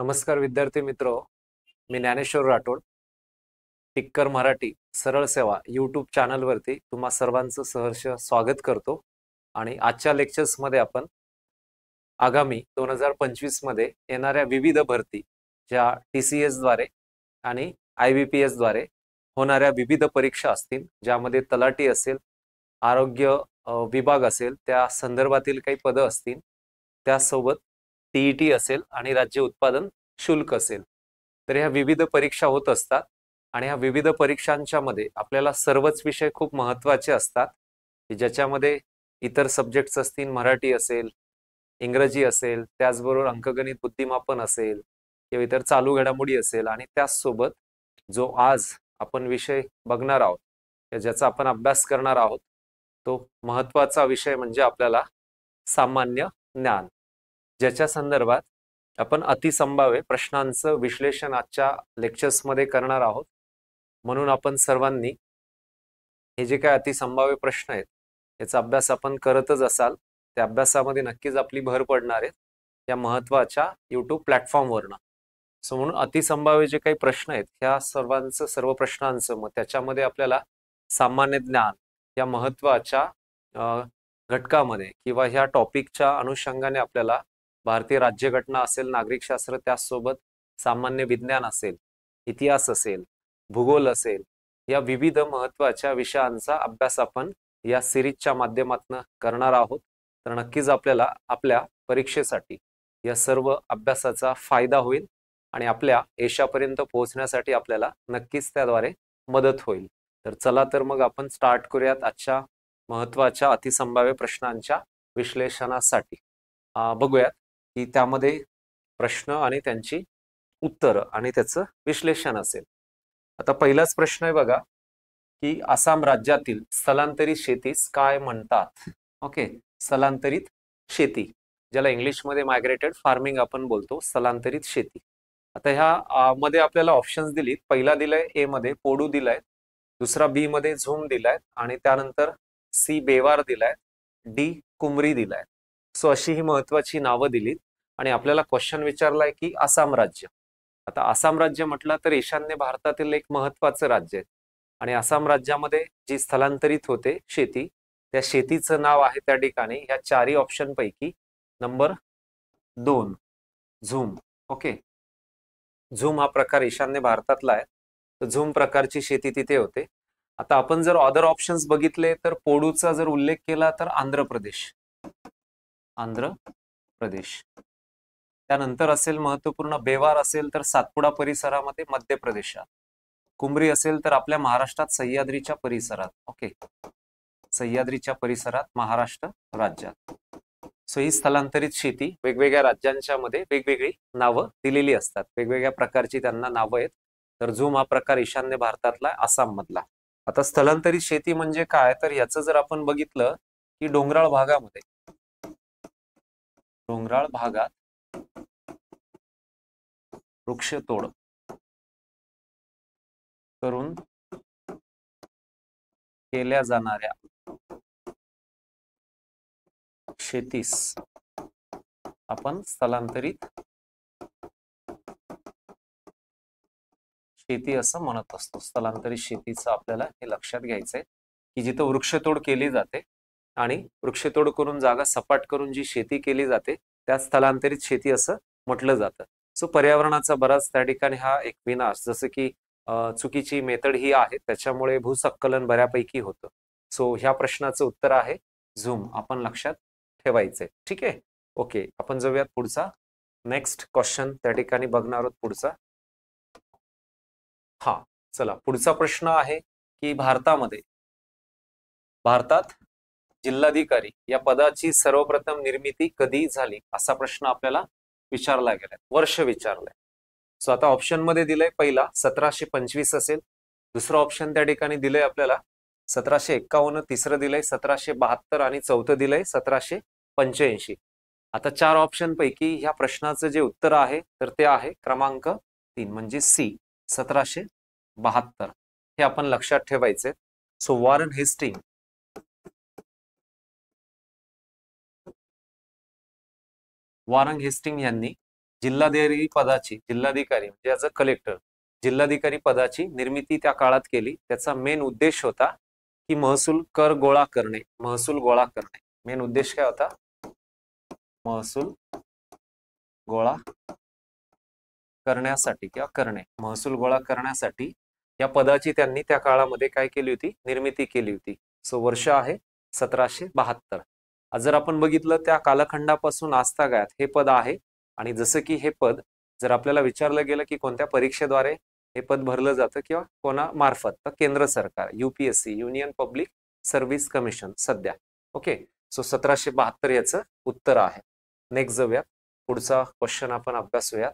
नमस्कार विद्यार्थी मित्र, मी ज्ञानेश्वर राठोड. टिक्कर मराठी सरळ सेवा यूट्यूब चॅनलवरती तुम्हा सर्वांचं सहर्ष स्वागत करतो. आणि आजच्या लेक्चर्समध्ये आपण आगामी 2025 मध्ये येणाऱ्या विविध भरती ज्या TCS द्वारे आणि IBPS द्वारे होणाऱ्या विविध परीक्षा असतील, ज्यामध्ये तलाठी असेल, आरोग्य विभाग असेल, त्या संदर्भातील काही पदं असतील, त्यासोबत TET असेल आणि राज्य उत्पादन शुल्क असेल. तर ह्या विविध परीक्षा होत असतात आणि ह्या विविध परीक्षांच्या मध्ये आपल्याला सर्वच विषय खूप महत्त्वाचे असतात, की ज्याच्यामध्ये इतर सब्जेक्ट्स असतील, मराठी असेल, इंग्रजी असेल, त्याचबरोबर अंकगणित बुद्धिमापन असेल किंवा इतर चालू घडामोडी असेल, आणि त्याचसोबत जो आज आपण विषय बघणार आहोत, ज्याचा आपण अभ्यास करणार आहोत, तो महत्त्वाचा विषय म्हणजे आपल्याला सामान्य ज्ञान, ज्याच्या संदर्भात आपण अतिसंभाव्य प्रश्नांचं विश्लेषण आजच्या लेक्चर्समध्ये करणार आहोत. म्हणून आपण सर्वांनी हे जे काय अतिसंभाव्य प्रश्न आहेत याचा अभ्यास आपण करतच असाल. त्या अभ्यासामध्ये नक्कीच आपली भर पडणार आहे या महत्त्वाच्या यूट्यूब प्लॅटफॉर्मवरनं. सो म्हणून अतिसंभाव्य जे काही प्रश्न आहेत ह्या सर्व प्रश्नांचं मग त्याच्यामध्ये आपल्याला सामान्य ज्ञान या महत्त्वाच्या घटकामध्ये किंवा ह्या टॉपिकच्या अनुषंगाने आपल्याला भारतीय राज्यघटना असेल, नागरिकशास्त्र, त्याचसोबत सामान्य विज्ञान असेल, इतिहास असेल, भूगोल असेल, या विविध महत्त्वाच्या विषयांचा अभ्यास आपण या सिरीजच्या माध्यमातून करणार आहोत. तर नक्कीच आपल्याला आपल्या परीक्षेसाठी या सर्व अभ्यासाचा फायदा होईल आणि आपल्या यशापर्यंत पोहोचण्यासाठी आपल्याला नक्कीच त्याद्वारे मदत होईल. तर चला तर मग आपण स्टार्ट करूयात आजच्या महत्त्वाच्या अतिसंभाव्य प्रश्नांच्या विश्लेषणासाठी. बघूयात की त्यामध्ये प्रश्न आणि त्यांची उत्तरं आणि त्याचं विश्लेषण असेल. आता पहिलाच प्रश्न आहे बघा, की आसाम राज्यातील स्थलांतरित शेतीस काय म्हणतात? ओके, स्थलांतरित शेती, ज्याला इंग्लिशमध्ये मायग्रेटेड फार्मिंग आपण बोलतो, स्थलांतरित शेती. आता ह्या मध्ये आपल्याला ऑप्शन्स दिलीत. पहिला दिलाय ए मध्ये पोडू दिलाय, दुसरा बी मध्ये झूम दिलाय, आणि त्यानंतर सी बेवार दिलाय, डी कुमरी दिलाय. सो अशी ही महत्वाची नावं दिलीत आणि आपल्याला क्वेश्चन विचारलाय की आसाम राज्य. आता आसाम राज्य म्हटलं तर ईशान्य भारतातील एक महत्वाचं राज्य आहे आणि आसाम राज्यामध्ये जी स्थलांतरित होते शेती, त्या शेतीचं नाव आहे त्या ठिकाणी ह्या चारही ऑप्शन पैकी नंबर 2 झूम. ओके, झूम हा प्रकार ईशान्य भारतातला आहे, तर झूम प्रकारची शेती तिथे होते. आता आपण जर अदर ऑप्शन्स बघितले तर पोडूचा जर उल्लेख केला तर आंध्र प्रदेश, त्यानंतर असेल महत्वपूर्ण बेवार असेल तर सातपुडा परिसरामध्ये मध्य प्रदेशात, कुमरी असेल तर आपल्या महाराष्ट्रात सह्याद्रीच्या परिसरात. ओके, सह्याद्रीच्या परिसरात महाराष्ट्र राज्यात. सो ही स्थलांतरित शेती वेगवेगळ्या राज्यांच्या मध्ये वेगवेगळी नावं दिलेली असतात, वेगवेगळ्या प्रकारची त्यांना नावं आहेत. तर झूम हा प्रकार ईशान्य भारतातला, आसाम मधला. आता स्थलांतरित शेती म्हणजे काय, तर याचं जर आपण बघितलं की डोंगराळ भागात वृक्षतोड करून केल्या जाणाऱ्या शेतीस आपण स्थलांतरित शेती असं म्हणत असतो. स्थलांतरित शेतीचं आपल्याला हे लक्षात घ्यायचंय की जिथं वृक्षतोड केली जाते आणि वृक्षतोड करून जागा सपाट करून जी शेती केली जाते त्या स्थलांतरित शेती असं म्हटलं जातं. सो पर्यावरणाचा बराच त्या ठिकाणी हा एक विनाश, जसं की चुकीची मेथड ही आहे, त्याच्यामुळे भूसंकलन बऱ्यापैकी होतं. सो ह्या प्रश्नाचं उत्तर आहे झूम, आपण लक्षात ठेवायचंय. ठीक आहे, ओके, आपण जाऊयात पुढचा नेक्स्ट क्वेश्चन त्या ठिकाणी बघणार आहोत पुढचा. हा, चला पुढचा प्रश्न आहे की भारतात जिल्हाधिकारी या पदाची सर्वप्रथम निर्मिती कधी झाली, असा प्रश्न आपल्याला विचारला गेलाय, वर्ष विचारलंय. सो आता ऑप्शन मध्ये दिलंय पहिला 1725 असेल, दुसरा ऑप्शन त्या ठिकाणी दिलंय आपल्याला 1751, तिसरं दिलंय 1772 आणि चौथं दिलंय 1785. आता चार ऑप्शन पैकी ह्या प्रश्नाचं जे उत्तर आहे तर ते आहे क्रमांक 3 म्हणजे सी, 1772. हे आपण लक्षात ठेवायचे. सो वॉरन हेस्टिंग यांनी जिल्हाधिकारी पदाची, जिल्हाधिकारी म्हणजे ॲज अ कलेक्टर, जिल्हाधिकारी पदाची निर्मिती त्या काळात केली. त्याचा मेन उद्देश होता की महसूल कर गोळा करणे, महसूल गोळा करणे. मेन उद्देश काय होता? महसूल गोळा करण्यासाठी किंवा करणे, महसूल गोळा करण्यासाठी या पदाची त्यांनी त्या काळामध्ये काय केली होती? निर्मिती केली होती. सो वर्ष आहे 1772. जर आपण बघितलं त्या कालखंडापासून आजतागायत हे पद आहे. आणि जसं की हे पद जर आपल्याला विचारलं गेलं की कोणत्या परीक्षेद्वारे हे पद भरलं जातं किंवा कोणामार्फत, तर केंद्र सरकार, UPSC, union public service commission सध्या. ओके, सो 1772 याचं उत्तर आहे. नेक्स्ट जाऊयात, पुढचा क्वेश्चन आपण अभ्यासूयात.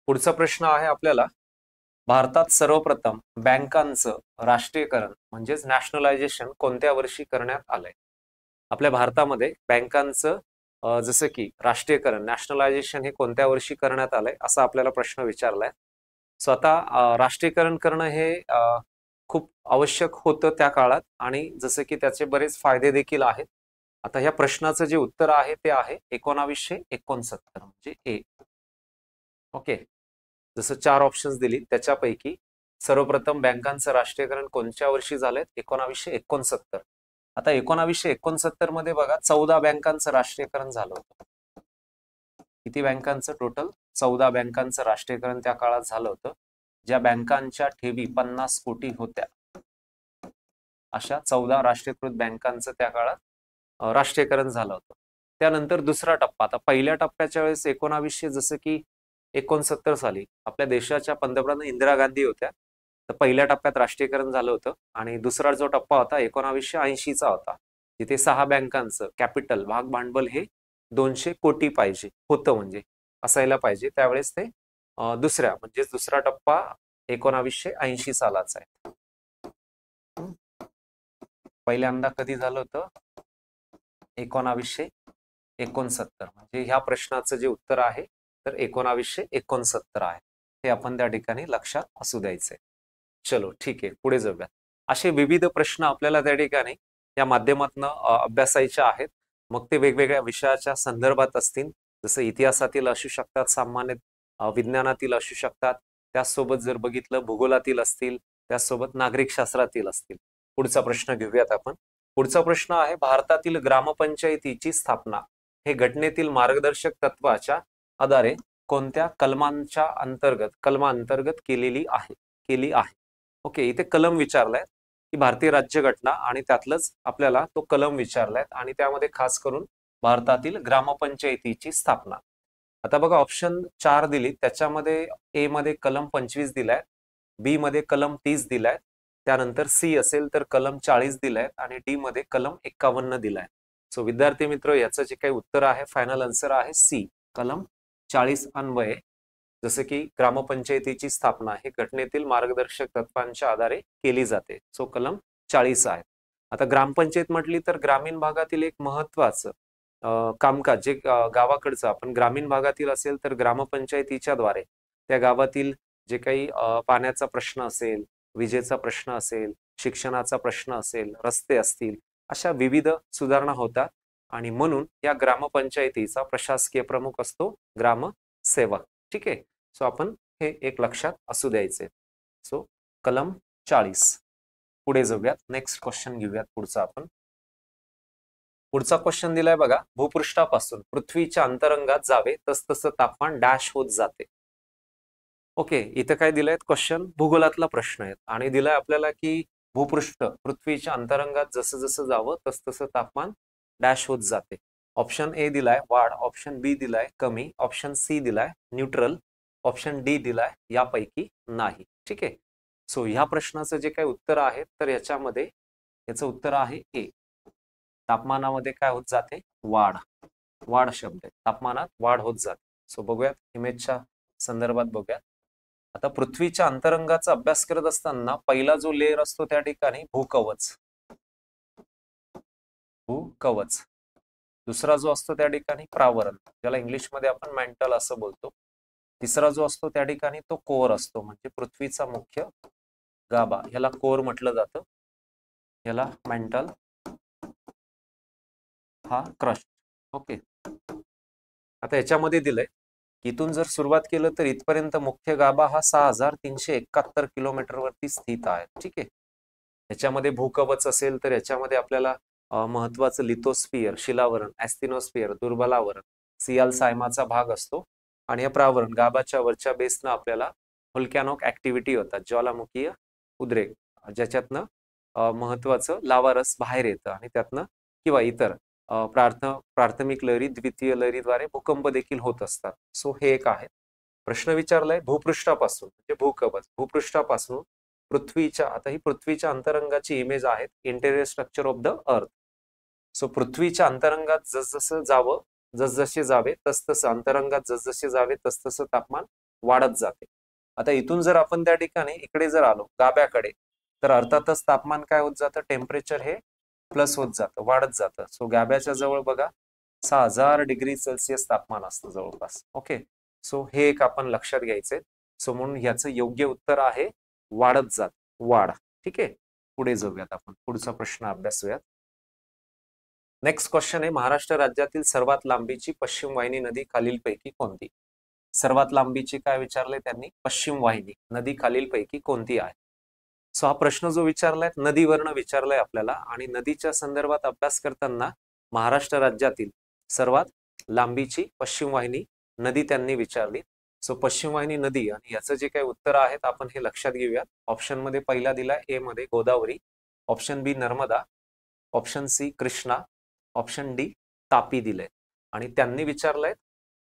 पुढचा प्रश्न आहे आपल्याला, भारतात सर्वप्रथम बँकांचं राष्ट्रीयकरण म्हणजेच नॅशनलायझेशन कोणत्या वर्षी करण्यात आलंय? आपल्या भारतामध्ये बँकांचं जसं की राष्ट्रीयकरण, नॅशनलायझेशन हे कोणत्या वर्षी करण्यात आलंय असा आपल्याला प्रश्न विचारलाय. सो आता राष्ट्रीयकरण करणं हे खूप आवश्यक होतं त्या काळात, आणि जसं की त्याचे बरेच फायदे देखील आहेत. आता ह्या प्रश्नाचं जे उत्तर आहे ते आहे 1969 म्हणजे ए. ओके, जसं 4 ऑप्शन्स दिली त्याच्यापैकी सर्वप्रथम बँकांचं राष्ट्रीयकरण कोणत्या वर्षी झालंय? 1969. आता 1969 मध्ये बघा 14 बँकांचं राष्ट्रीयकरण झालं होतं. किती बँकांचं? टोटल 14 बँकांचं राष्ट्रीयकरण त्या काळात झालं होतं. ज्या बँकांच्या ठेवी 50 कोटी होत्या अशा 14 राष्ट्रीयकृत बँकांचं त्या काळात राष्ट्रीयकरण झालं होतं. त्यानंतर दुसरा टप्पा, आता पहिल्या टप्प्याच्या वेळेस 1900 जसं की 69 साली आपल्या देशाच्या पंतप्रधान इंदिरा गांधी होत्या, तर पहिल्या टप्प्यात राष्ट्रीयकरण झालं होतं. आणि दुसरा जो टप्पा होता 1980चा होता, जिथे 6 बँकांचं कॅपिटल भाग भांडवल हे 200 कोटी पाहिजे होतं, म्हणजे असायला पाहिजे. त्यावेळेस ते दुसऱ्या म्हणजे दुसरा टप्पा 1980 सालाचा आहे. पहिल्यांदा कधी झालं होतं? 1969. म्हणजे ह्या प्रश्नाचं जे उत्तर आहे तर 1969 आहे. हे आपण त्या ठिकाणी लक्षात असू द्यायचंय. चलो ठीक आहे, पुढे जाऊयात. असे विविध प्रश्न आपल्याला त्या ठिकाणी या माध्यमातून अभ्यासायचे आहेत. मग ते वेगवेगळ्या विषयाच्या संदर्भात असतील, जसं इतिहासातील असू शकतात, सामान्य विज्ञानातील असू शकतात, त्याचसोबत जर बघितलं भूगोलातील असतील, त्याचसोबत नागरिक शास्त्रातील असतील. पुढचा प्रश्न घेऊयात आपण. पुढचा प्रश्न आहे, भारतातील ग्रामपंचायतीची स्थापना हे घटनेतील मार्गदर्शक तत्वाच्या आधारे कोणत्या कलमांतर्गत केली आहे? ओके, इथे कलम विचारलाय की भारतीय राज्यघटना, आणि त्यातलंच आपल्याला तो कलम विचारलाय, आणि त्यामध्ये खास करून भारतातील ग्रामपंचायतीची स्थापना. आता बघा ऑप्शन 4 दिली, त्याच्यामध्ये ए मध्ये कलम 25 दिलाय, बी मध्ये कलम 30 दिलाय, त्यानंतर सी असेल तर कलम 40 दिलाय, आणि डी मध्ये कलम 51 दिलाय. सो विद्यार्थी मित्र, याचं जे काही उत्तर आहे, फायनल आन्सर आहे सी, कलम 40 अन्वये जसं की ग्रामपंचायतीची स्थापना हे घटनेतील मार्गदर्शक तत्वांच्या आधारे केली जाते. सो कलम 40 आहे. आता ग्रामपंचायत म्हटली तर ग्रामीण भागातील एक महत्वाचं कामकाज, जे गावाकडचं आपण ग्रामीण भागातील असेल तर ग्रामपंचायतीच्या द्वारे त्या गावातील जे काही पाण्याचा प्रश्न असेल, विजेचा प्रश्न असेल, शिक्षणाचा प्रश्न असेल, रस्ते असतील, अशा विविध सुधारणा होतात. आणि म्हणून या ग्रामपंचायतीचा प्रशासकीय प्रमुख असतो ग्रामसेवक. ठीक आहे, सो आपण हे एक लक्षात असू द्यायचे. सो कलम 40. पुढे जाऊयात, नेक्स्ट क्वेश्चन घेऊयात पुढचा आपण. पुढचा क्वेश्चन दिलाय बघा, भूपृष्ठापासून पृथ्वीच्या अंतरंगात जावे तसतसं तापमान डॅश होत जाते. ओके, इथं काय दिलंय क्वेश्चन? भूगोलातला प्रश्न आहे, आणि दिलाय आपल्याला की भूपृष्ठ पृथ्वीच्या अंतरंगात जसं जसं जावं तसतसं तापमान डॅश होत जाते. ऑप्शन ए दिलाय वाढ, ऑप्शन बी दिलाय कमी, ऑप्शन सी दिलाय न्यूट्रल, ऑप्शन डी दिलाय यापैकी नाही. ठीक आहे, सो ह्या प्रश्नाचं जे काही उत्तर आहे तर याच्यामध्ये याचं उत्तर आहे ए, तापमानामध्ये काय होत जाते? वाढ. वाढ शब्द आहे, तापमानात वाढ होत जाते. सो बघूयात इमेजच्या संदर्भात बघूयात. आता पृथ्वीच्या अंतरंगाचा अभ्यास करत असताना पहिला जो लेअर असतो त्या ठिकाणी भूकवच, भूकवच. दुसरा जो असतो त्या ठिकाणी प्रावरण, ज्याला इंग्लिशमध्ये आपण मॅन्टल असं बोलतो. तिसरा जो असतो त्या ठिकाणी तो कोर असतो, म्हणजे पृथ्वीचा मुख्य गाभा, याला कोर म्हटलं जातं, याला मॅन्टल, हा क्रस्ट. ओके, आता याच्यामध्ये दिलंय, इथून जर सुरुवात केलं तर इथपर्यंत मुख्य गाभा हा 6371 किलोमीटरवरती स्थित आहे. ठीक आहे. याच्यामध्ये भूकवच असेल तर याच्यामध्ये आपल्याला महत्वाचं लिथोस्फिअर, शिलावरण, ऍस्थिनोस्फिअर, दुर्बलावरण, सियाल सायमाचा भाग असतो आणि या प्रावरण गाभाच्या वरच्या बेसनं आपल्याला व्होल्कॅनोक ऍक्टिव्हिटी होतात, ज्वालामुखीय उद्रेक, ज्याच्यातनं महत्वाचं लावारस बाहेर येतं आणि त्यातनं किंवा इतर प्राथमिक लहरी, द्वितीय लहरीद्वारे भूकंप देखील होत असतात. सो हे एक आहे. प्रश्न विचारलाय भूपृष्ठापासून म्हणजे भूकवच, भूपृष्ठापासून पृथ्वीच्या, आता ही पृथ्वीच्या अंतरंगाची इमेज आहेत, interior structure of the earth. So पृथ्वीच्या अंतरंगात जसजसं जावं, जसजसे जावे तसतसं अंतरंगात जसजसे जावे तसतसं तापमान वाढत जाते. आता इथून जर आपण त्या ठिकाणी इकडे जर आलो गाभ्याकडे, तर अर्थातच तापमान काय होत जातं, टेम्परेचर हे प्लस होत जातं, वाढत जातं. सो गाभ्याच्या जवळ बघा 6000 डिग्री सेल्सिअस तापमान असतं जवळपास. ओके, सो हे एक आपण लक्षात घ्यायचंय. सो म्हणून ह्याचं योग्य उत्तर आहे वाढत जात, वाढ. ठीक आहे, पुढे जाऊयात आपण, पुढचा प्रश्न अभ्यासूयात. नेक्स्ट क्वेश्चन आहे, महाराष्ट्र राज्यातील सर्वात लांबीची पश्चिम वाहिनी नदी खालीलपैकी कोणती? सर्वात लांबीची काय विचारले त्यांनी, पश्चिम वाहिनी नदी खालीलपैकी कोणती आहे? सो हा प्रश्न जो विचारलाय नदीवरनं विचारलाय आपल्याला, आणि नदीच्या संदर्भात अभ्यास करताना महाराष्ट्र राज्यातील सर्वात लांबीची पश्चिम वाहिनी नदी त्यांनी विचारली. सो पश्चिम वाहिनी नदी आणि याचं जे काही उत्तर आहेत आपण हे लक्षात घेऊयात. ऑप्शन मध्ये पहिला दिला ए मध्ये Godavari, option B Narmada, option C Krishna, option D Tapi दिलंय. आणि त्यांनी विचारलंय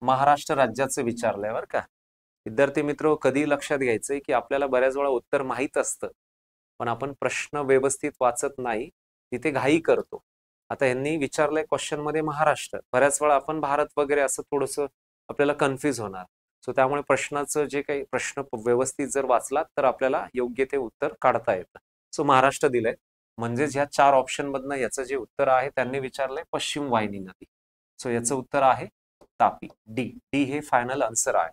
महाराष्ट्र राज्याचं विचारलंय बरं का. विद्यार्थी मित्र, कधी लक्षात घ्यायचंय की आपल्याला बऱ्याच वेळा उत्तर माहीत असतं पण आपण प्रश्न व्यवस्थित वाचत नाही, तिथे घाई करतो. आता यांनी विचारलंय क्वेश्चन मध्ये महाराष्ट्र, बऱ्याच वेळा आपण भारत वगैरे असं थोडंसं आपल्याला कन्फ्युज होणार. सो त्यामुळे प्रश्नाचं जे काही प्रश्न व्यवस्थित जर वाचलात तर आपल्याला योग्य ते उत्तर काढता येतं. सो महाराष्ट्र दिलंय, म्हणजेच ह्या 4 ऑप्शन मधनं याचं जे उत्तर आहे त्यांनी विचारलंय पश्चिम वाहिनी नदी. सो याचं उत्तर आहे तापी, डी. डी हे फायनल आन्सर आहे.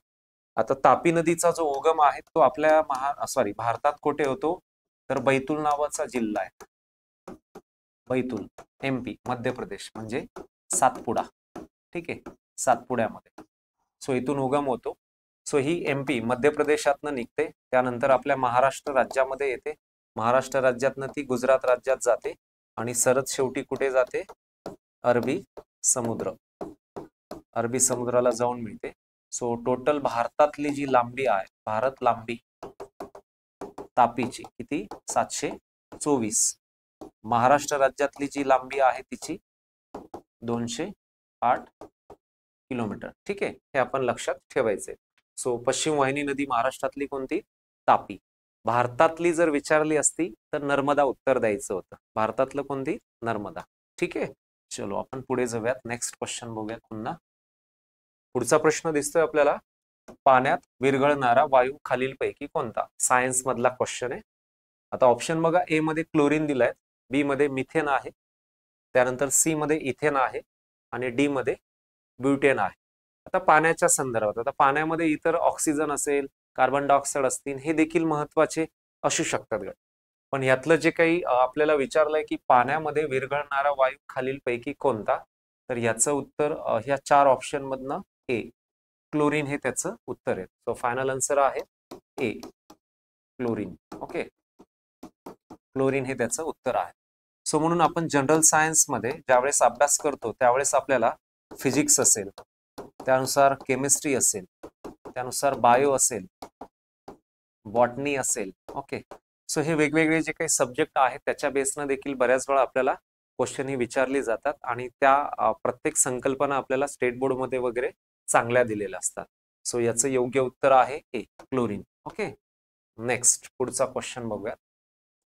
आता तापी नदीचा जो उगम आहे तो आपल्या भारतात कुठे होतो, तर बैतूल नावाचा जिल्हा आहे, बैतूल, MP, मध्य प्रदेश, म्हणजे सातपुडा. ठीक आहे, सातपुड्यामध्ये. सो इथून उगम होतो. सो ही MP मध्य प्रदेशातनं निघते, त्यानंतर आपल्या महाराष्ट्र राज्यामध्ये येते, महाराष्ट्र राज्यातनं ती गुजरात राज्यात जाते आणि सरत शेवटी कुठे जाते, अरबी समुद्र, अरबी समुद्राला जाऊन मिळते. सो टोटल भारतातली जी लांबी आहे, भारत लांबी तापीची किती, 724. महाराष्ट्र राज्यातली जी लांबी आहे तिची 208 किलोमीटर. ठीक आहे, हे आपण लक्षात ठेवायचंय. सो पश्चिम वाहिनी नदी महाराष्ट्रातली कोणती, तापी. भारतातली जर विचारली असती तर नर्मदा उत्तर द्यायचं होतं, भारतातलं कोणती, नर्मदा. ठीक आहे, चलो आपण पुढे जाऊयात, नेक्स्ट क्वेश्चन बघूयात पुन्हा. पुढचा प्रश्न दिसतोय आपल्याला, पाण्यात विरघळणारा वायू खालीलपैकी कोणता? सायन्स मधला क्वेश्चन आहे. आता ऑप्शन बघा, ए मध्ये क्लोरीन दिलाय, बी मध्ये मिथेन आहे, त्यानंतर सी मध्ये इथेन आहे आणि डी मध्ये ब्युटेन आहे. आता पाण्याच्या संदर्भात, आता पाण्यामध्ये इतर ऑक्सिजन असेल, कार्बन डायऑक्साईड असतील, हे देखील महत्वाचे असू शकतात. पण यातलं जे काही आपल्याला विचारलंय की पाण्यामध्ये विरघळणारा वायू खालीलपैकी कोणता, तर याचं उत्तर ह्या 4 ऑप्शन मधनं ए, क्लोरीन हे त्याचं उत्तर आहे. सो फायनल आन्सर आहे ए, क्लोरीन. ओके, क्लोरीन हे त्याचं उत्तर आहे. सो म्हणून आपण जनरल सायन्स मध्ये ज्यावेळेस अभ्यास करतो त्यावेळेस आपल्याला फिजिक्स असेल, त्यानुसार केमिस्ट्री असेल, त्यानुसार बायो असेल, बॉटनी असेल. ओके, सो हे वेगवेगळे जे काही सब्जेक्ट आहेत त्याच्या बेसनं देखील बऱ्याच वेळा आपल्याला क्वेश्चन ही विचारले जातात आणि त्या प्रत्येक संकल्पना आपल्याला स्टेट बोर्ड मध्ये वगैरे चांगल्या दिलेल्या असतात. सो याचं योग्य उत्तर आहे ए, क्लोरीन. ओके, नेक्स्ट पुढचा क्वेश्चन बघूयात.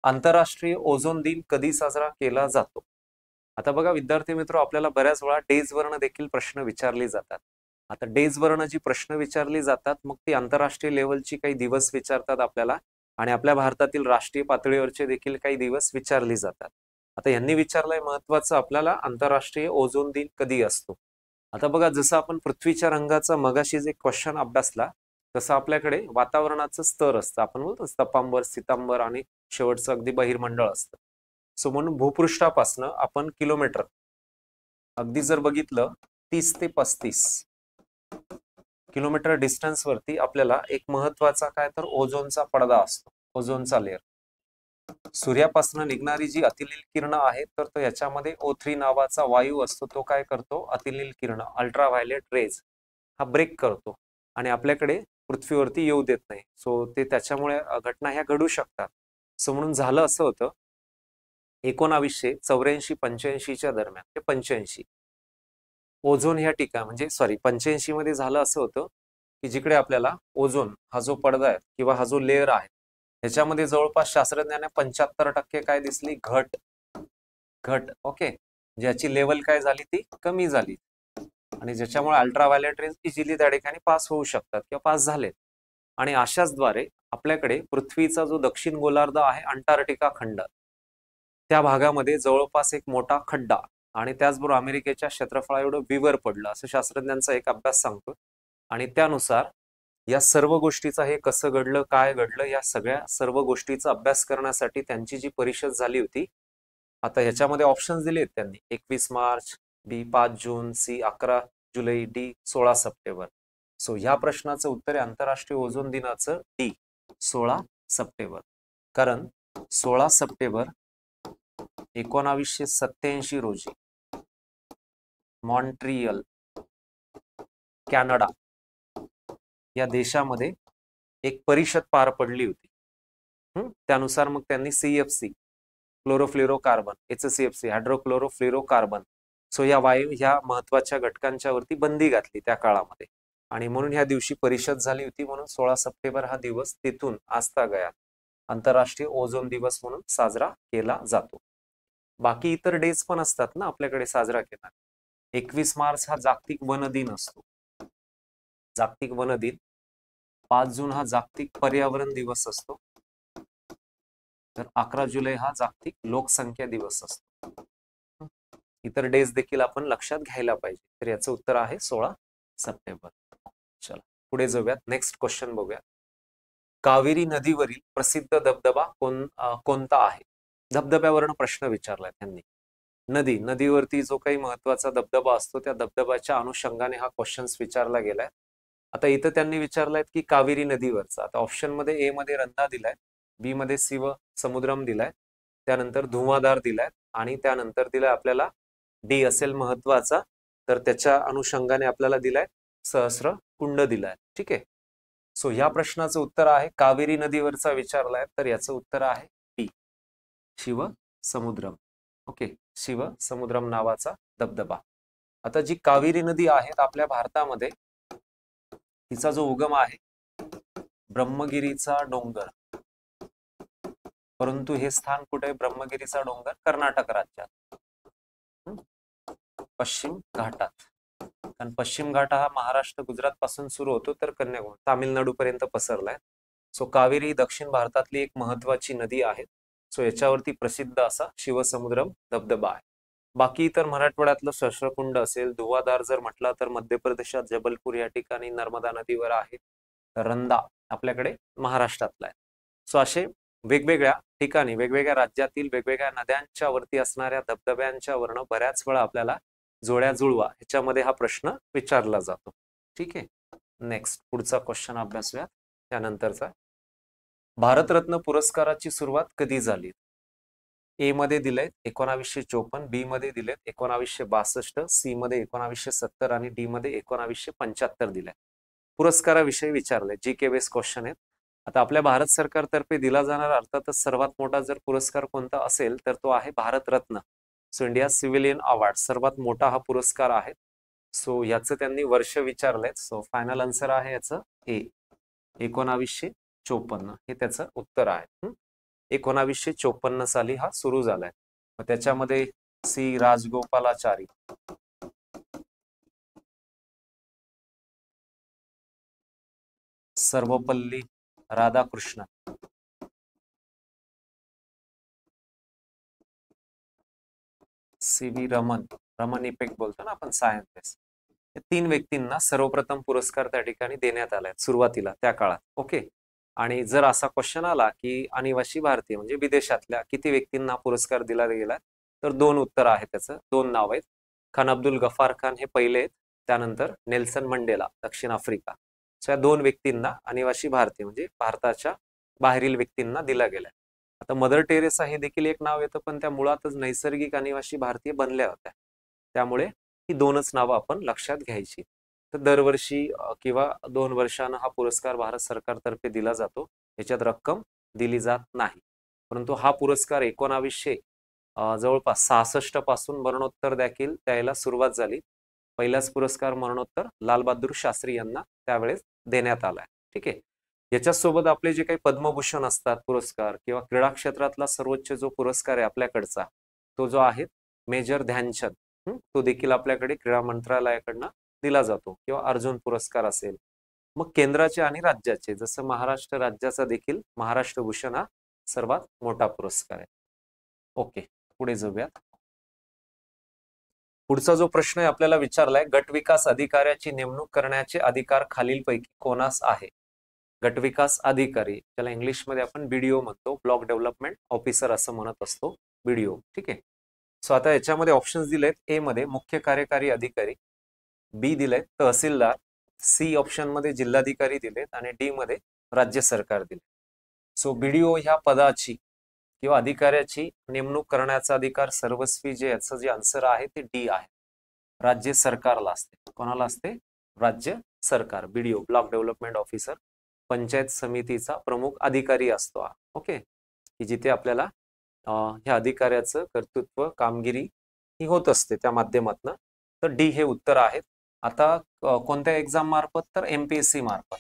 आंतरराष्ट्रीय ओझोन दिन कधी साजरा केला जातो? आता बघा विद्यार्थी मित्र, आपल्याला बऱ्याच वेळा डेज वरनं देखील प्रश्न विचारले जातात. आता डेज वरनं जी प्रश्न विचारली जातात मग ती आंतरराष्ट्रीय लेवलची काही दिवस विचारतात आपल्याला आणि आपल्या भारतातील राष्ट्रीय पातळीवरचे देखील काही दिवस विचारले जातात. आता यांनी विचारलंय महत्वाचं आपल्याला, आंतरराष्ट्रीय ओझोन दिन कधी असतो? आता बघा, जसं आपण पृथ्वीच्या रंगाचा मगाशी जे क्वेश्चन अभ्यासला तसं आपल्याकडे वातावरणाचं स्तर असतं, आपण बोलतो तपांबर, सितांबर आणि शेवटचं अगदी बहिर्मंडळ असतं. सो म्हणून भूपृष्ठापासनं आपण किलोमीटर अगदी जर बघितलं 30 ते 35 किलोमीटर डिस्टन्स वरती आपल्याला एक महत्वाचा काय तर ओझोनचा पडदा असतो, ओझोनचा लेअर. सूर्यापासून निघणारी जी अतिनील किरण आहेत तर तो याच्यामध्ये O3 नावाचा वायू असतो, तो काय करतो, अतिनील किरण अल्ट्राव्हायलेट रेज हा ब्रेक करतो आणि आपल्याकडे पृथ्वीवरती येऊ देत नाही. सो ते त्याच्यामुळे घटना ह्या घडू शकतात. सो म्हणून झालं असं होतं 1984-85च्या दरम्यान ते 85 ओझोन ह्या ठिकाणी म्हणजे सॉरी 85 मध्ये झालं असं होतं की जिकडे आपल्याला ओझोन हा जो पडदा आहे किंवा हा जो लेअर आहे ह्याच्यामध्ये जवळपास शास्त्रज्ञांना 75% काय दिसली, घट घट. ओके, ज्याची लेवल काय झाली ती कमी झाली आणि ज्याच्यामुळे अल्ट्राव्हायलेट रेज इझिली त्या ठिकाणी पास होऊ शकतात किंवा पास झालेत. आणि अशाच द्वारे आपल्याकडे पृथ्वीचा जो दक्षिण गोलार्ध आहे अंटार्क्टिका खंड त्या भागामध्ये जवळपास एक मोठा खड्डा आणि त्याचबरोबर अमेरिकेच्या क्षेत्रफळा एवढं विवर पडलं असं शास्त्रज्ञांचा एक अभ्यास सांगतो. आणि त्यानुसार या सर्व गोष्टीचा हे कसं घडलं, काय घडलं, या सगळ्या सर्व गोष्टीचा अभ्यास करण्यासाठी त्यांची जी परिषद झाली होती, आता ह्याच्यामध्ये ऑप्शन्स दिले आहेत त्यांनी, 21 मार्च, बी 5 जून, सी 11 जुलै, डी 16 सप्टेंबर. सो ह्या प्रश्नाचं उत्तर आहे आंतरराष्ट्रीय ओझोन दिनाचं डी 16 सप्टेंबर. कारण 16 सप्टेंबर 1987 रोजी मॉन्ट्रियल कॅनडा या देशामध्ये एक परिषद पार पडली होती. त्यानुसार मग त्यांनी CFC क्लोरोफ्लोरोकार्बन, HCFC हायड्रोक्लोरोफ्लोरोकार्बन, सो या वायू ह्या महत्वाच्या घटकांच्या वरती बंदी घातली त्या काळामध्ये आणि म्हणून ह्या दिवशी परिषद झाली होती. म्हणून 16 सप्टेंबर हा दिवस तिथून आजतागायत आंतरराष्ट्रीय ओझोन दिवस म्हणून साजरा केला जातो. बाकी इतर डेज पण असतात ना आपल्याकडे साजरा केला. 21 मार्च हा जागतिक वन दिन असतो, जागतिक वन दिन. 5 जून हा जागतिक पर्यावरण दिवस असतो. तर 11 जुलै हा जागतिक लोकसंख्या दिवस असतो. इतर डेज देखील आपण लक्षात घ्यायला पाहिजे. तर याचं उत्तर आहे 16 सप्टेंबर. चला पुढे जाऊयात, नेक्स्ट क्वेश्चन बघूया. कावेरी नदीवरील प्रसिद्ध धबधबा कोणता आहे? धबधब्यावरून प्रश्न विचारलाय त्यांनी. नदीवरती जो काही महत्वाचा धबधबा असतो त्या धबधब्याच्या अनुषंगाने हा क्वेश्चन विचारला गेलाय. आता इथं त्यांनी विचारलाय की कावेरी नदीवरचा. आता ऑप्शन मध्ये ए मध्ये रंधा दिलाय, बी मध्ये शिव समुद्रम दिलाय, त्यानंतर धुवाधार दिलाय आणि त्यानंतर दिलाय आपल्याला डी असेल महत्वाचा, तर त्याच्या अनुषंगाने आपल्याला दिलाय सहस्र कुंड दिलाय. ठीक आहे. सो ह्या प्रश्नाचं उत्तर आहे कावेरी नदीवरचा विचारलाय तर याचं उत्तर आहे डी शिव समुद्रम. ओके, शिव समुद्रम नावाचा धबधबा. आता जी कावेरी नदी आहे आपल्या भारतामध्ये तिचा जो उगम आहे ब्रह्मगिरीचा डोंगर, परंतु हे स्थान कुठे? ब्रह्मगिरीचा डोंगर कर्नाटक राज्यात पश्चिम घाटात. कारण पश्चिम घाट हा महाराष्ट्र गुजरात पासून सुरू होतो तर कन्याकुमारी तामिळनाडू पर्यंत पसरलाय. सो कावेरी दक्षिण भारतातली एक महत्वाची नदी आहे. सो याच्यावरती प्रसिद्ध असा शिवसमुद्रम धबधबा आहे. बाकी इतर मराठवाड्यातलं सहस्रकुंड असेल, धुवाधार जर म्हटला तर मध्य प्रदेशात जबलपूर या ठिकाणी नर्मदा नदीवर आहे. रंधा आपल्याकडे महाराष्ट्रातला आहे. सो असे वेगवेगळ्या ठिकाणी वेगवेगळ्या राज्यातील वेगवेगळ्या नद्यांच्या वरती असणाऱ्या धबधब्यांच्या वर्ण बऱ्याच वेळा आपल्याला जोड्या जुळवा ह्याच्यामध्ये हा प्रश्न विचारला जातो. ठीक आहे. नेक्स्ट पुढचा क्वेश्चन अभ्यासूया त्यानंतरचा. भारतरत्न पुरस्काराची सुरुवात कधी झाली? ए मध्ये दिलंय 1954, बी मध्ये दिलेत 1962, सी मध्ये 1970 आणि डी मध्ये 1975 दिलाय. पुरस्काराविषयी विचारलंय, GK बेस क्वेश्चन आहेत. आता आपल्या भारत सरकारतर्फे दिला जाणारा अर्थातच सर्वात मोठा जर पुरस्कार कोणता असेल तर तो आहे Bharat Ratna. So India civilian award सर्वात मोठा हा पुरस्कार आहे. सो याचं त्यांनी वर्ष विचारलंय. सो फायनल आन्सर आहे याचं ए 1954 हे त्याचं उत्तर आहे. 1954 साली हा सुरू झालाय. त्याच्यामध्ये C Rajagopalachari, Sarvepalli Radhakrishna, CV Raman effect बोलतो ना आपण सायन्स, या 3 व्यक्तींना सर्वप्रथम पुरस्कार त्या ठिकाणी देण्यात आलाय सुरुवातीला त्या काळात. ओके. आणि जर असा क्वेश्चन आला की अनिवासी भारतीय म्हणजे विदेशातल्या किती व्यक्तींना पुरस्कार दिला गेला तर 2 उत्तर आहे त्याचं, 2 नाव आहेत. खान अब्दुल गफार खान हे पहिले आहेत, त्यानंतर नेल्सन मंडेला दक्षिण आफ्रिका. सो या 2 व्यक्तींना अनिवासी भारतीय म्हणजे भारताच्या बाहेरील व्यक्तींना दिला गेलाय. आता मदर टेरेसा हे देखील एक नाव येतं, पण त्या मुळातच नैसर्गिक अनिवासी भारतीय बनल्या होत्या. त्यामुळे ही 2च नावं आपण लक्षात घ्यायची. तर दरवर्षी किंवा 2 वर्षांना हा पुरस्कार भारत सरकारतर्फे दिला जातो. याच्यात रक्कम दिली जात नाही. परंतु हा पुरस्कार 1900 जवळपास 66 पासून मरणोत्तर देखील द्यायला सुरुवात झाली. पहिलाच पुरस्कार मरणोत्तर लालबहादूर शास्त्री यांना त्यावेळेस देण्यात आलाय. ठीक आहे. याच्यासोबत आपले जे काही पद्मभूषण असतात पुरस्कार किंवा क्रीडा क्षेत्रातला सर्वोच्च जो पुरस्कार आहे आपल्याकडचा, तो जो आहे मेजर ध्यानचंद, तो देखील आपल्याकडे क्रीडा मंत्रालयाकडनं दिला जातो. किंवा अर्जुन पुरस्कार असेल. मग केंद्राचे आणि राज्याचे, जसं महाराष्ट्र राज्याचा देखील महाराष्ट्र भूषण हा सर्वात मोठा पुरस्कार आहे. ओके, पुढे जाऊयात. पुढचा जो प्रश्न आहे आपल्याला विचारलाय, गट विकास अधिकाऱ्याची नेमणूक करण्याचे अधिकार खालीलपैकी कोणास आहे? गट विकास अधिकारी, त्याला इंग्लिशमध्ये आपण बीडीओ म्हणतो, ब्लॉक डेव्हलपमेंट ऑफिसर असं म्हणत असतो, बीडीओ. ठीक आहे. सो आता याच्यामध्ये ऑप्शन्स दिलेत. ए मध्ये मुख्य कार्यकारी अधिकारी, बी दिलेत तहसीलदार, सी ऑप्शन मध्ये जिल्हाधिकारी दिलेत आणि डी मध्ये राज्य सरकार दिले. सो बीडीओ ह्या पदाची किंवा अधिकाऱ्याची नेमणूक करण्याचा अधिकार सर्वस्वी जे याचं जे आन्सर आहे ते डी आहे. राज्य सरकारला असते. कोणाला असते? राज्य सरकार. BDO, block development officer, panchayat समितीचा प्रमुख अधिकारी असतो हा. ओके, की जिथे आपल्याला ह्या अधिकाऱ्याचं कर्तृत्व कामगिरी ही होत असते त्या माध्यमातून. तर डी हे उत्तर आहेत. आता कोणत्या एक्झाम मार्फत? तर एमपीएससी मार्फत,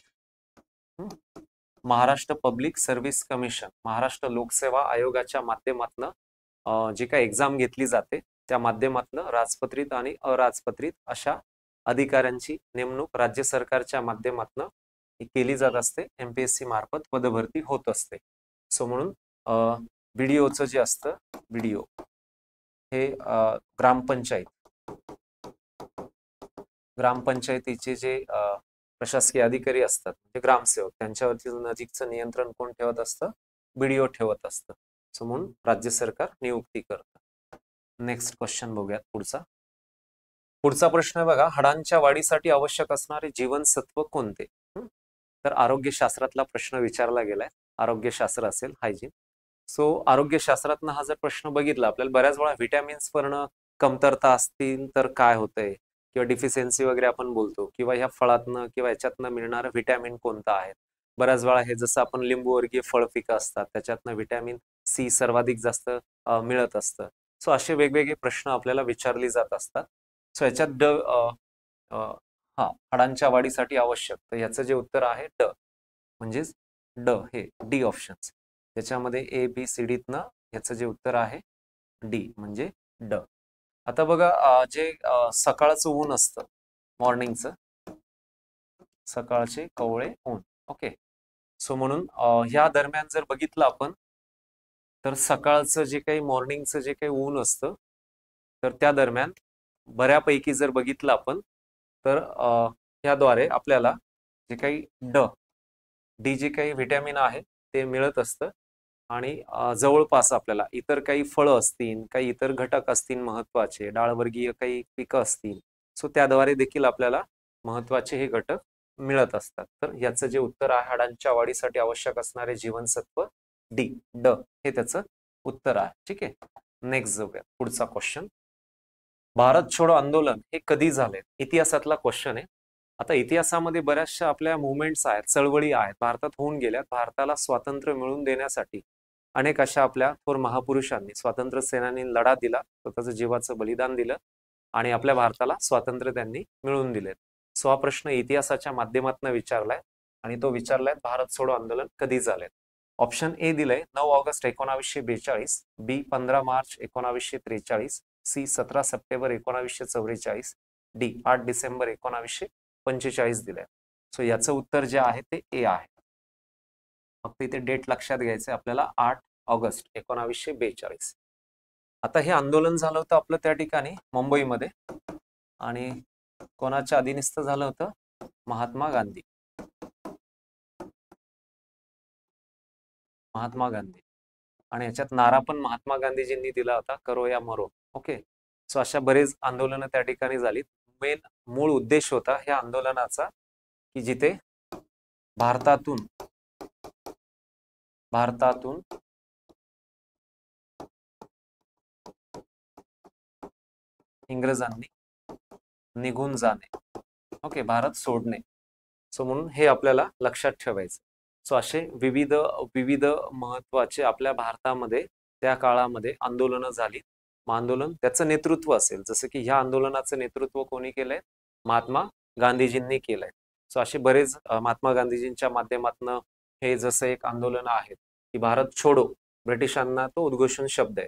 Maharashtra public service commission, Maharashtra लोकसेवा आयोगाच्या माध्यमातून जी काही एक्झाम घेतली जाते त्या माध्यमातून राजपत्रित आणि अराजपत्रित अशा अधिकाऱ्यांची नेमणूक राज्य सरकारच्या माध्यमातून केली जात असते. एमपीएससी मार्फत पदभरती होत असते. सो म्हणून बीडीओचं जे असतं, बीडीओ हे ग्रामपंचायतीचे जे प्रशासकीय अधिकारी असतात म्हणजे ग्रामसेवक, त्यांच्यावरती नजीकचं नियंत्रण कोण ठेवत असतं? बीडीओ ठेवत असतं. सो म्हणून राज्य सरकार नियुक्ती करतं. नेक्स्ट क्वेश्चन बघूयात पुढचा. पुढचा प्रश्न बघा, हाडांच्या वाढीसाठी आवश्यक असणारे जीवनसत्व कोणते? तर आरोग्यशास्त्रातला प्रश्न विचारला गेलाय. आरोग्यशास्त्र असेल, हायजीन. सो आरोग्यशास्त्रातनं हा जर प्रश्न बघितला, आपल्याला बऱ्याच वेळा व्हिटॅमिन्स वरनं कमतरता असतील तर काय होतंय किंवा डिफिशियन्सी वगैरे आपण बोलतो, किंवा ह्या फळातनं किंवा याच्यातनं मिळणारं व्हिटॅमिन कोणतं आहे. बऱ्याच वेळा हे जसं आपण लिंबूवर्गीय फळ पिकं असतात त्याच्यातनं व्हिटॅमिन सी सर्वाधिक जास्त मिळत असतं. सो असे वेगवेगळे प्रश्न आपल्याला विचारले जात असतात. सो याच्यात हा हाडांच्या वाढीसाठी आवश्यक, तर याचं जे उत्तर आहे ड, म्हणजेच ड हे डी ऑप्शन्स. त्याच्यामध्ये ए बी सी डीतनं याचं जे उत्तर आहे डी म्हणजे ड. आता बघा, जे सकाळचं ऊन असतं, मॉर्निंगचं, सकाळचे कवळे ऊन. ओके, सो म्हणून ह्या दरम्यान जर बघितलं आपण तर सकाळचं जे काही मॉर्निंगचं जे काही ऊन असतं तर त्या दरम्यान बऱ्यापैकी जर बघितलं आपण तर याद्वारे आपल्याला जे काही डी जे काही व्हिटॅमिन आहे ते मिळत असतं. आणि जवळपास आपल्याला इतर काही फळं असतील, काही इतर घटक असतील महत्वाचे, डाळवर्गीय काही पिकं असतील, सो त्याद्वारे देखील आपल्याला महत्वाचे हे घटक मिळत असतात. तर याचं जे उत्तर आहे हाडांच्या वाढीसाठी आवश्यक असणारे जीवनसत्व डी, ड हे त्याचं उत्तर आहे. ठीक आहे. नेक्स्ट जाऊया पुढचा क्वेश्चन. भारत छोडो आंदोलन हे कधी झाले? इतिहासातला क्वेश्चन आहे. आता इतिहासामध्ये बऱ्याचशा आपल्या मुवमेंट्स आहेत, चळवळी आहेत, भारतात होऊन गेल्यात. भारताला स्वातंत्र्य मिळवून देण्यासाठी अनेक अशा आपल्या थोर महापुरुषांनी, स्वातंत्र्य सेनानी लढा दिला, स्वतःचं जीवाचं बलिदान दिलं आणि आपल्या भारताला स्वातंत्र्य त्यांनी मिळवून दिले. सो हा प्रश्न इतिहासाच्या माध्यमातून विचारलाय आणि तो विचारलाय भारत छोडो आंदोलन कधी झाले. ऑप्शन ए दिलंय 9 ऑगस्ट 1942, बी 15 मार्च 1943, सी 17 सप्टेंबर 1944, डी 8 डिसेंबर 1945 दिलंय. सो याचं उत्तर जे आहे ते ए आहे. फक्त इथे डेट लक्षात घ्यायचं आपल्याला, 8 ऑगस्ट 1942. आता हे आंदोलन झालं होतं आपलं त्या ठिकाणी मुंबईमध्ये, आणि कोणाच्या अधीनस्थ झालं होतं? महात्मा गांधी. आणि याच्यात नारा पण महात्मा गांधीजींनी दिला होता, करो या मरो. ओके, सो अशा बरेच आंदोलनं त्या ठिकाणी झाली. मेन मूळ उद्देश होता ह्या आंदोलनाचा की जिथे भारतातून इंग्रजांनी निघून जाणे, ओके, भारत सोडणे. सो म्हणून हे आपल्याला लक्षात ठेवायचं. सो असे विविध विविध महत्वाचे आपल्या भारतामध्ये त्या काळामध्ये आंदोलनं झाली. आंदोलन त्याचं नेतृत्व असेल, जसं की ह्या आंदोलनाचं नेतृत्व कोणी केलंय? महात्मा गांधीजींनी केलंय. सो असे बरेच महात्मा गांधीजींच्या माध्यमातून हे जसं एक आंदोलन आहे की भारत छोडो, ब्रिटिशांना तो उद्घोषण शब्द आहे,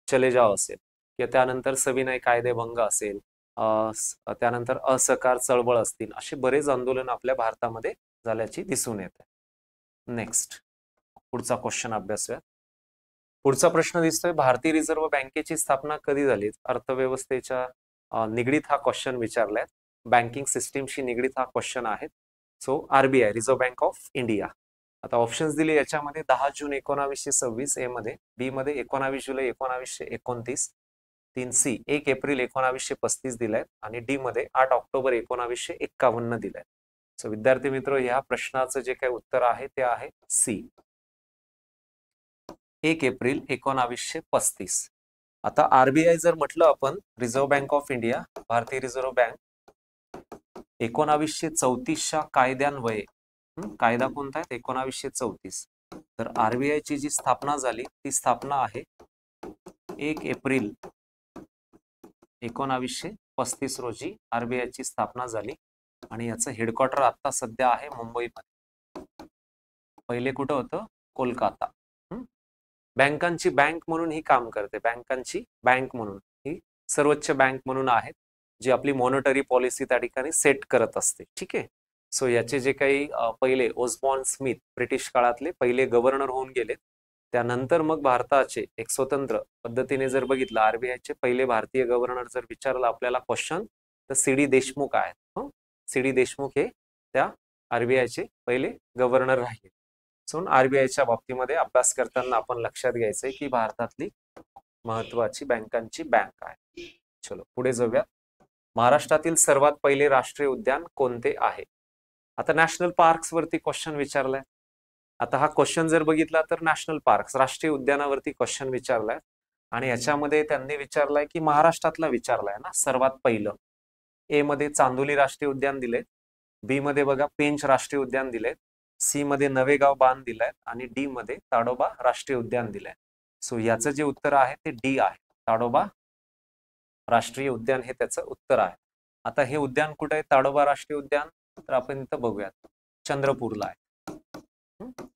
चले जाओ असेल, किंवा त्यानंतर सविनय कायदेभंग असेल, त्यानंतर असहकार चळवळ असतील, असे बरेच आंदोलन आपल्या भारतामध्ये झाल्याची दिसून येते. नेक्स्ट पुढचा क्वेश्चन अभ्यासूया. पुढचा प्रश्न दिसतोय, भारतीय रिझर्व्ह बँकेची स्थापना कधी झाली? अर्थव्यवस्थेच्या निगडीत हा क्वेश्चन विचारलाय, बँकिंग सिस्टीमशी निगडीत हा क्वेश्चन आहे. So RBI, reserve bank of India. आता ऑप्शन्स दिले याच्यामध्ये 10 जून 1926 ए मध्ये, बी मध्ये 19 जुलै 1929, 3C 1 एप्रिल 1935 दिलाय, आणि डी मध्ये 8 ऑक्टोबर 1951 दिलाय. सो विद्यार्थी मित्र, या प्रश्नाचं जे काही उत्तर आहे ते आहे सी, 1 एप्रिल 1935. आता आरबीआय जर म्हटलं आपण, रिझर्व्ह बँक ऑफ इंडिया, भारतीय रिझर्व्ह बँक, 1934च्या कायद्यान्वये, कायदा कोणता आहे? 1934. तर आरबीआय ची जी स्थापना झाली ती स्थापना आहे 1 एप्रिल 1935 रोजी आरबीआय ची स्थापना झाली, आणि याचं हेडक्वार्टर आता सध्या आहे मुंबईमध्ये. पहिले कुठं होतं? कोलकाता. बँकांची बँक म्हणून ही काम करते, बँकांची बँक म्हणून, ही सर्वोच्च बँक म्हणून आहे जी आपली मॉनिटरी पॉलिसी त्या ठिकाणी सेट करत असते. ठीक आहे. सो याचे जे काही पहिले ओसबॉर्न स्मिथ, ब्रिटिश काळातले पहिले गव्हर्नर होऊन गेले, त्यानंतर मग भारताचे एक स्वतंत्र पद्धतीने जर बघितलं, आरबीआयचे पहिले भारतीय गव्हर्नर जर विचारला आपल्याला क्वेश्चन, तर सी.डी. देशमुख आहेत. सी.डी. देशमुख हे त्या आरबीआयचे पहिले गव्हर्नर राहिले. सो आरबीआयच्या बाबतीमध्ये अभ्यास करताना आपण लक्षात घ्यायचंय की भारतातली महत्वाची बँकांची बँक आहे. चलो पुढे जाऊया. महाराष्ट्रातील सर्वात पहिले राष्ट्रीय उद्यान कोणते आहे? आता नॅशनल पार्क्स वरती क्वेश्चन विचारलाय. आता हा क्वेश्चन जर बघितला तर नॅशनल पार्क्स, राष्ट्रीय उद्यानावरती क्वेश्चन विचारलाय, आणि याच्यामध्ये त्यांनी विचारलाय की महाराष्ट्रातला विचारलाय ना सर्वात पहिलं. ए मध्ये चांदोली राष्ट्रीय उद्यान दिले, बी मध्ये बघा पेंच राष्ट्रीय उद्यान दिले, सी मध्ये नवेगाव बांध दिलाय, आणि डी मध्ये ताडोबा राष्ट्रीय उद्यान दिलंय. सो याचं जे उत्तर आहे ते डी आहे, ताडोबा राष्ट्रीय उद्यान हे त्याचं उत्तर आहे. आता हे उद्यान कुठे आहे, ताडोबा राष्ट्रीय उद्यान? तर आपण इथं बघूयात, चंद्रपूरला आहे,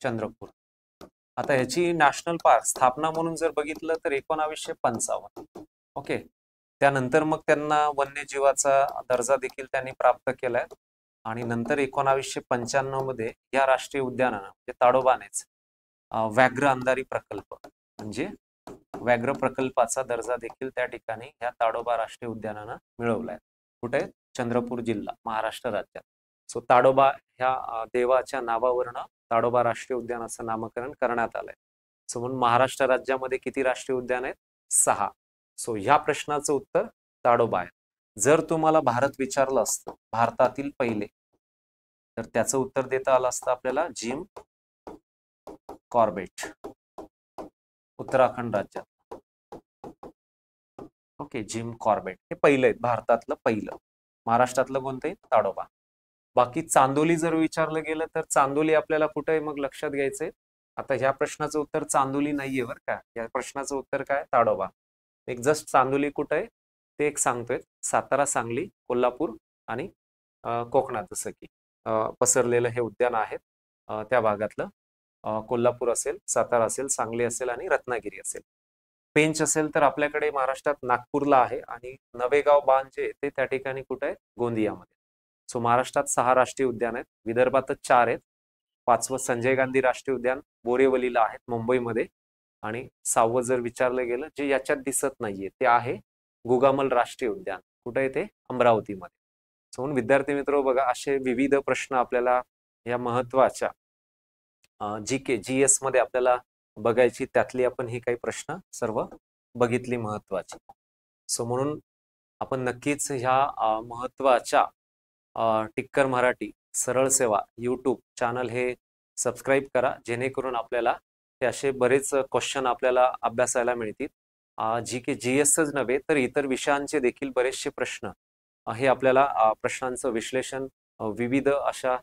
चंद्रपूर. आता ह्याची नॅशनल पार्क स्थापना म्हणून जर बघितलं तर 1955. ओके. त्यानंतर मग त्यांना वन्यजीवाचा दर्जा देखील त्यांनी प्राप्त केलाय, आणि नंतर 1995 मध्ये या राष्ट्रीय उद्यानानं म्हणजे ताडोबानेच व्याघ्र अंधारी प्रकल्प म्हणजे व्याघ्र प्रकल्पाचा दर्जा देखील त्या ठिकाणी या ताडोबा राष्ट्रीय उद्यानानं मिळवलाय. कुठे? चंद्रपूर जिल्हा, महाराष्ट्र राज्यात. सो ताडोबा ह्या देवाच्या नावावरनं ताडोबा राष्ट्रीय उद्यानाचं नामकरण करण्यात आलंय. सो म्हणून महाराष्ट्र राज्यामध्ये किती राष्ट्रीय उद्यान आहेत? 6. सो ह्या प्रश्नाचं उत्तर ताडोबा आहे. जर तुम्हाला भारत विचारलं असतं, भारतातील पहिले, तर त्याचं उत्तर देता आलं असतं आपल्याला जिम कॉर्बेट, उत्तराखंड राज्यात. ओके, जिम कॉर्बेट हे पहिलं आहे, भारतातलं पहिलं. महाराष्ट्रातलं कोणतं आहे? ताडोबा. बाकी चांदोली जर विचारलं गेलं तर चांदोली आपल्याला कुठे आहे मग लक्षात घ्यायचंय. आता ह्या प्रश्नाचं उत्तर चांदोली नाहीये बरं का, या प्रश्नाचं उत्तर काय? ताडोबा. एक जस्ट चांदोली कुठे आहे ते एक सांगतोय, सातारा, सांगली, कोल्हापूर आणि कोकणात जसं की पसरलेलं हे उद्यान आहे. त्या भागातलं कोल्हापूर असेल, सातारा असेल, सांगली असेल आणि रत्नागिरी असेल. पेंच असेल तर आपल्याकडे महाराष्ट्रात नागपूरला आहे, आणि नवेगाव बांध जे ते त्या ठिकाणी कुठे आहे? गोंदियामध्ये. सो महाराष्ट्रात 6 राष्ट्रीय उद्यान आहेत, विदर्भातच 4 आहेत. 5वं संजय गांधी राष्ट्रीय उद्यान बोरिवलीला आहेत मुंबईमध्ये, आणि 6वं जर विचारलं गेलं जे याच्यात दिसत नाहीये ते आहे गुगामल राष्ट्रीय उद्यान. कुठे आहे ते? अमरावतीमध्ये. सो म्हणून विद्यार्थी मित्र बघा, असे विविध प्रश्न आपल्याला या महत्वाच्या जीके जीएस मध्ये आपल्याला बघायची, त्यातली आपण ही काही प्रश्न सर्व बघितली महत्वाची. सो म्हणून आपण नक्कीच ह्या महत्त्वाच्या टिक्कर मराठी सरळ सेवा यूट्यूब चॅनल हे सबस्क्राईब करा, जेणेकरून आपल्याला ते असे बरेच क्वेश्चन आपल्याला अभ्यासायला मिळतील. जी की GSच नव्हे तर इतर विषयांचे देखील बरेचसे प्रश्न हे आपल्याला प्रश्नांचं विश्लेषण विविध अशा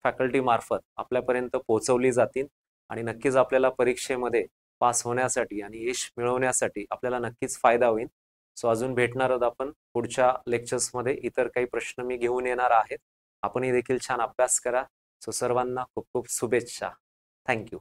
फॅकल्टी मार्फत आपल्यापर्यंत पोहोचवली जातील आणि नक्कीच आपल्याला परीक्षेमध्ये पास होण्यासाठी आणि यश मिळवण्यासाठी आपल्याला नक्कीच फायदा होईल. सो अजून भेटणार आहोत आपण पुढच्या लेक्चर्समध्ये. इतर काही प्रश्न मी घेऊन येणार आहेत. आपणही देखील छान अभ्यास करा. सो सर्वांना खूप खूप शुभेच्छा. थँक्यू.